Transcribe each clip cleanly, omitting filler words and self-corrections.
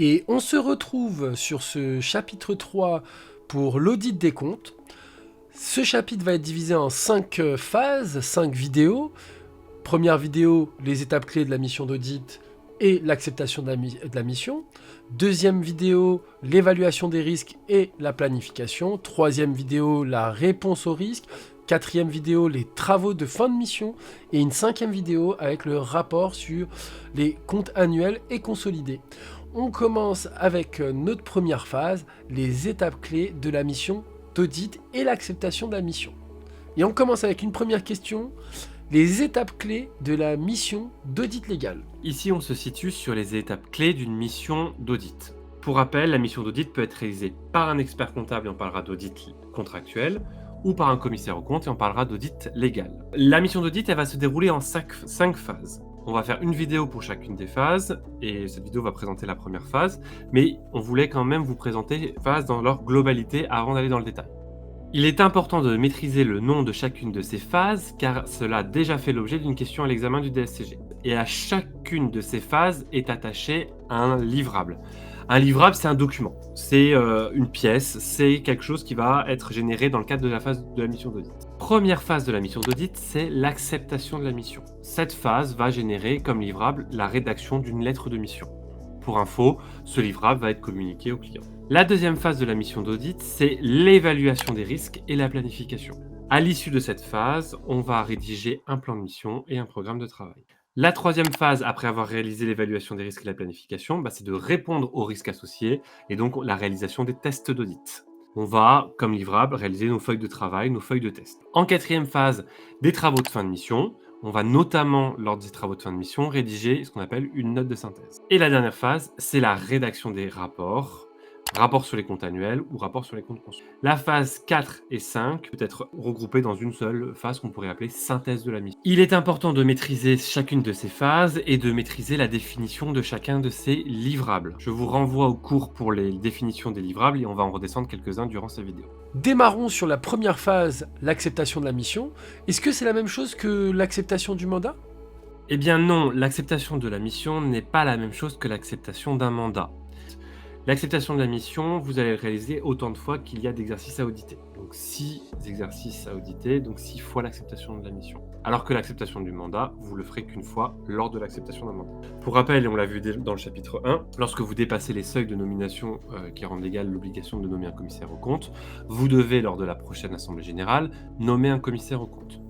Et on se retrouve sur ce chapitre 3 pour l'audit des comptes. Ce chapitre va être divisé en 5 phases, 5 vidéos. Première vidéo, les étapes clés de la mission d'audit et l'acceptation de la mission. Deuxième vidéo, l'évaluation des risques et la planification. Troisième vidéo, la réponse aux risques. Quatrième vidéo, les travaux de fin de mission. Et une cinquième vidéo avec le rapport sur les comptes annuels et consolidés. On commence avec notre première phase, les étapes clés de la mission d'audit et l'acceptation de la mission. Et on commence avec une première question, les étapes clés de la mission d'audit légal. Ici, on se situe sur les étapes clés d'une mission d'audit. Pour rappel, la mission d'audit peut être réalisée par un expert comptable et on parlera d'audit contractuel, ou par un commissaire aux comptes et on parlera d'audit légal. La mission d'audit, elle va se dérouler en 5 phases. On va faire une vidéo pour chacune des phases, et cette vidéo va présenter la première phase, mais on voulait quand même vous présenter les phases dans leur globalité avant d'aller dans le détail. Il est important de maîtriser le nom de chacune de ces phases, car cela a déjà fait l'objet d'une question à l'examen du DSCG. Et à chacune de ces phases est attaché un livrable. Un livrable, c'est un document, c'est une pièce, c'est quelque chose qui va être généré dans le cadre de la phase de la mission d'audit. Première phase de la mission d'audit, c'est l'acceptation de la mission. Cette phase va générer comme livrable la rédaction d'une lettre de mission. Pour info, ce livrable va être communiqué au client. La deuxième phase de la mission d'audit, c'est l'évaluation des risques et la planification. À l'issue de cette phase, on va rédiger un plan de mission et un programme de travail. La troisième phase, après avoir réalisé l'évaluation des risques et la planification, c'est de répondre aux risques associés et donc la réalisation des tests d'audit. On va, comme livrable, réaliser nos feuilles de travail, nos feuilles de test. En quatrième phase, des travaux de fin de mission. On va notamment, lors des travaux de fin de mission, rédiger ce qu'on appelle une note de synthèse. Et la dernière phase, c'est la rédaction des rapports. Rapport sur les comptes annuels ou rapport sur les comptes consolidés. La phase 4 et 5 peut être regroupée dans une seule phase qu'on pourrait appeler synthèse de la mission. Il est important de maîtriser chacune de ces phases et de maîtriser la définition de chacun de ces livrables. Je vous renvoie au cours pour les définitions des livrables et on va en redescendre quelques-uns durant cette vidéo. Démarrons sur la première phase, l'acceptation de la mission. Est-ce que c'est la même chose que l'acceptation du mandat ? Eh bien non, l'acceptation de la mission n'est pas la même chose que l'acceptation d'un mandat. L'acceptation de la mission, vous allez le réaliser autant de fois qu'il y a d'exercices à auditer. Donc 6 exercices à auditer, donc 6 fois l'acceptation de la mission. Alors que l'acceptation du mandat, vous le ferez qu'une fois lors de l'acceptation d'un mandat. Pour rappel, et on l'a vu dans le chapitre 1, lorsque vous dépassez les seuils de nomination qui rendent légale l'obligation de nommer un commissaire aux comptes, vous devez, lors de la prochaine assemblée générale, nommer un commissaire aux comptes.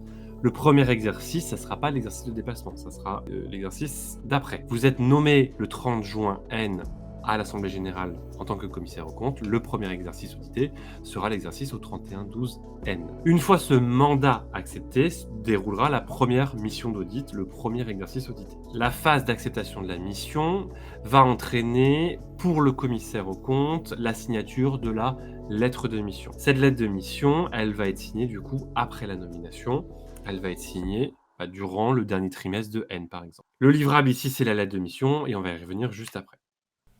Le premier exercice, ça ne sera pas l'exercice de dépassement, ça sera l'exercice d'après. Vous êtes nommé le 30 juin N à l'Assemblée Générale en tant que commissaire aux comptes, le premier exercice audité sera l'exercice au 31/12/N. Une fois ce mandat accepté, déroulera la première mission d'audit, le premier exercice audité. La phase d'acceptation de la mission va entraîner pour le commissaire aux comptes la signature de la lettre de mission. Cette lettre de mission, elle va être signée du coup après la nomination, elle va être signée durant le dernier trimestre de N par exemple. Le livrable ici, c'est la lettre de mission et on va y revenir juste après.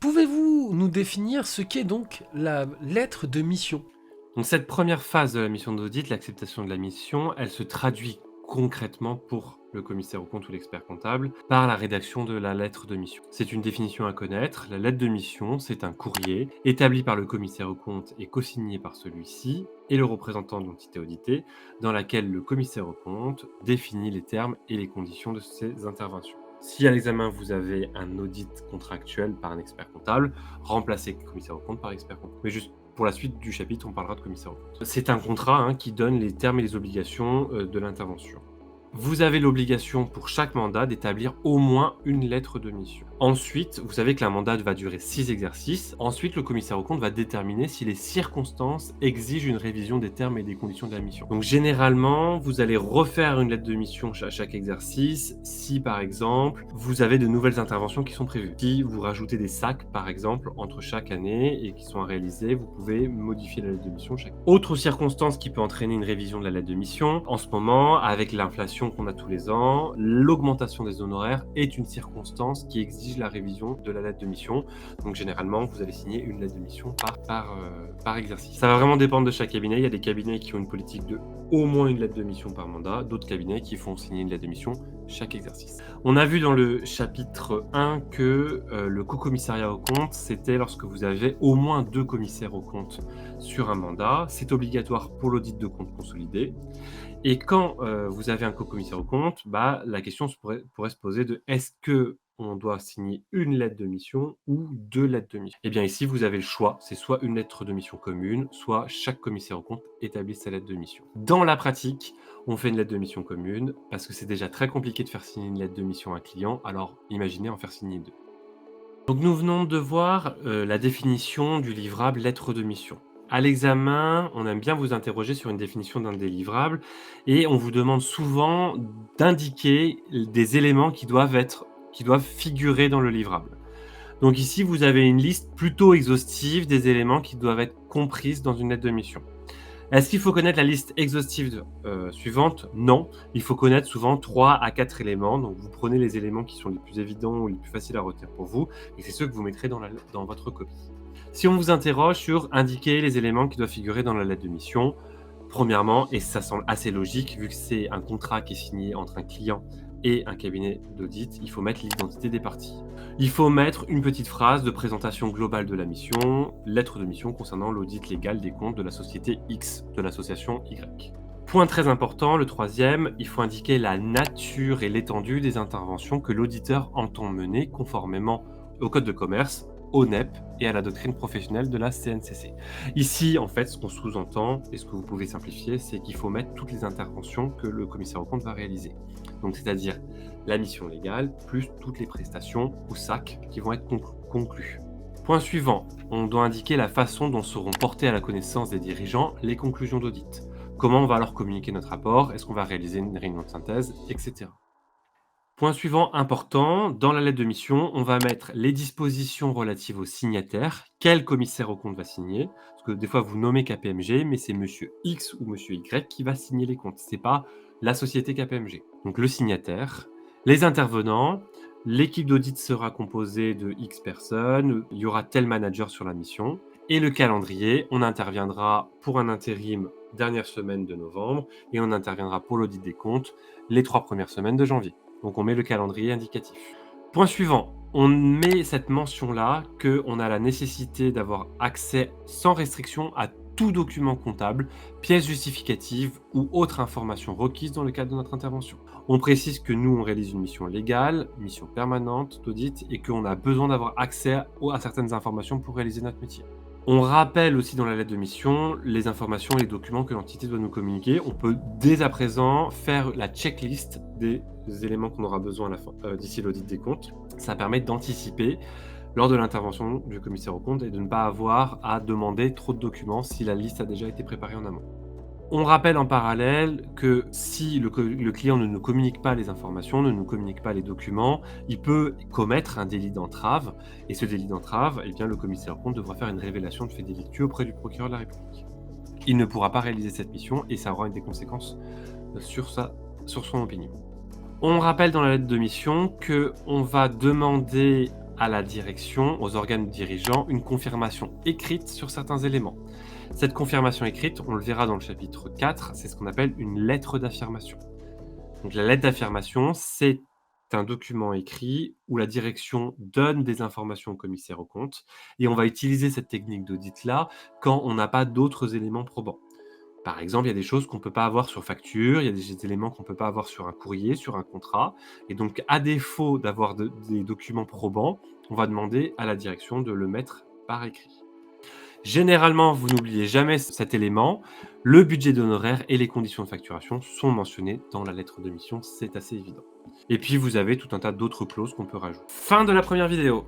Pouvez-vous nous définir ce qu'est donc la lettre de mission ? Donc cette première phase de la mission d'audit, l'acceptation de la mission, elle se traduit concrètement pour le commissaire aux comptes ou l'expert comptable par la rédaction de la lettre de mission. C'est une définition à connaître. La lettre de mission, c'est un courrier établi par le commissaire aux comptes et co-signé par celui-ci et le représentant de l'entité auditée, dans laquelle le commissaire aux comptes définit les termes et les conditions de ses interventions. Si à l'examen vous avez un audit contractuel par un expert comptable, remplacez commissaire aux comptes par expert comptable. Mais juste pour la suite du chapitre, on parlera de commissaire aux comptes. C'est un contrat qui donne les termes et les obligations de l'intervention. Vous avez l'obligation pour chaque mandat d'établir au moins une lettre de mission. Ensuite, vous savez que la mandat va durer 6 exercices. Ensuite, le commissaire aux comptes va déterminer si les circonstances exigent une révision des termes et des conditions de la mission. Donc généralement, vous allez refaire une lettre de mission à chaque exercice si par exemple, vous avez de nouvelles interventions qui sont prévues. Si vous rajoutez des sacs par exemple entre chaque année et qui sont à réaliser, vous pouvez modifier la lettre de mission chaque année. Autre circonstance qui peut entraîner une révision de la lettre de mission, en ce moment, avec l'inflation indexation qu'on a tous les ans, l'augmentation des honoraires est une circonstance qui exige la révision de la lettre de mission. Donc généralement, vous allez signer une lettre de mission par exercice. Ça va vraiment dépendre de chaque cabinet. Il y a des cabinets qui ont une politique de au moins une lettre de mission par mandat, d'autres cabinets qui font signer une lettre de mission chaque exercice. On a vu dans le chapitre 1 que le co-commissariat aux comptes, c'était lorsque vous avez au moins 2 commissaires aux comptes sur un mandat. C'est obligatoire pour l'audit de comptes consolidés. Et quand vous avez un co-commissaire aux comptes, la question pourrait se poser de est-ce qu'on doit signer une lettre de mission ou 2 lettres de mission? Eh bien ici, vous avez le choix, c'est soit une lettre de mission commune, soit chaque commissaire aux comptes établit sa lettre de mission. Dans la pratique, on fait une lettre de mission commune parce que c'est déjà très compliqué de faire signer une lettre de mission à un client, alors imaginez en faire signer 2. Donc nous venons de voir la définition du livrable lettre de mission. À l'examen, on aime bien vous interroger sur une définition d'un des livrables et on vous demande souvent d'indiquer des éléments qui doivent figurer dans le livrable. Donc ici, vous avez une liste plutôt exhaustive des éléments qui doivent être comprises dans une lettre de mission. Est-ce qu'il faut connaître la liste exhaustive suivante? Non. Il faut connaître souvent 3 à 4 éléments. Donc vous prenez les éléments qui sont les plus évidents ou les plus faciles à retenir pour vous et c'est ceux que vous mettrez dans votre copie. Si on vous interroge sur indiquer les éléments qui doivent figurer dans la lettre de mission, premièrement, et ça semble assez logique vu que c'est un contrat qui est signé entre un client et un cabinet d'audit, il faut mettre l'identité des parties. Il faut mettre une petite phrase de présentation globale de la mission, lettre de mission concernant l'audit légal des comptes de la société X, de l'association Y. Point très important, le troisième, il faut indiquer la nature et l'étendue des interventions que l'auditeur entend mener conformément au code de commerce, au NEP et à la doctrine professionnelle de la CNCC. Ici, en fait, ce qu'on sous-entend, et ce que vous pouvez simplifier, c'est qu'il faut mettre toutes les interventions que le commissaire aux comptes va réaliser. Donc, c'est-à-dire la mission légale, plus toutes les prestations ou SAC qui vont être conclues. Point suivant, on doit indiquer la façon dont seront portées à la connaissance des dirigeants les conclusions d'audit. Comment on va leur communiquer notre rapport, est-ce qu'on va réaliser une réunion de synthèse, etc. Point suivant important, dans la lettre de mission, on va mettre les dispositions relatives aux signataires, quel commissaire aux comptes va signer, parce que des fois vous nommez KPMG, mais c'est monsieur X ou monsieur Y qui va signer les comptes, c'est pas la société KPMG. Donc le signataire, les intervenants, l'équipe d'audit sera composée de X personnes, il y aura tel manager sur la mission, et le calendrier, on interviendra pour un intérim dernière semaine de novembre, et on interviendra pour l'audit des comptes les 3 premières semaines de janvier. Donc on met le calendrier indicatif. Point suivant, on met cette mention-là qu'on a la nécessité d'avoir accès sans restriction à tout document comptable, pièce justificative ou autre information requise dans le cadre de notre intervention. On précise que nous, on réalise une mission légale, mission permanente d'audit et qu'on a besoin d'avoir accès à certaines informations pour réaliser notre métier. On rappelle aussi dans la lettre de mission les informations et les documents que l'entité doit nous communiquer. On peut dès à présent faire la checklist des éléments qu'on aura besoin à la fin, d'ici l'audit des comptes. Ça permet d'anticiper lors de l'intervention du commissaire aux comptes et de ne pas avoir à demander trop de documents si la liste a déjà été préparée en amont. On rappelle en parallèle que si le client ne nous communique pas les informations, ne nous communique pas les documents, il peut commettre un délit d'entrave. Et ce délit d'entrave, eh bien, le commissaire aux comptes devra faire une révélation de fait délictueux auprès du procureur de la République. Il ne pourra pas réaliser cette mission et ça aura des conséquences sur son opinion. On rappelle dans la lettre de mission qu'on va demander à la direction, aux organes dirigeants, une confirmation écrite sur certains éléments. Cette confirmation écrite, on le verra dans le chapitre 4, c'est ce qu'on appelle une lettre d'affirmation. Donc la lettre d'affirmation, c'est un document écrit où la direction donne des informations au commissaire aux comptes et on va utiliser cette technique d'audit-là quand on n'a pas d'autres éléments probants. Par exemple, il y a des choses qu'on ne peut pas avoir sur facture, il y a des éléments qu'on ne peut pas avoir sur un courrier, sur un contrat. Et donc, à défaut d'avoir des documents probants, on va demander à la direction de le mettre par écrit. Généralement, vous n'oubliez jamais cet élément. Le budget d'honoraires et les conditions de facturation sont mentionnés dans la lettre de mission, c'est assez évident. Et puis, vous avez tout un tas d'autres clauses qu'on peut rajouter. Fin de la première vidéo.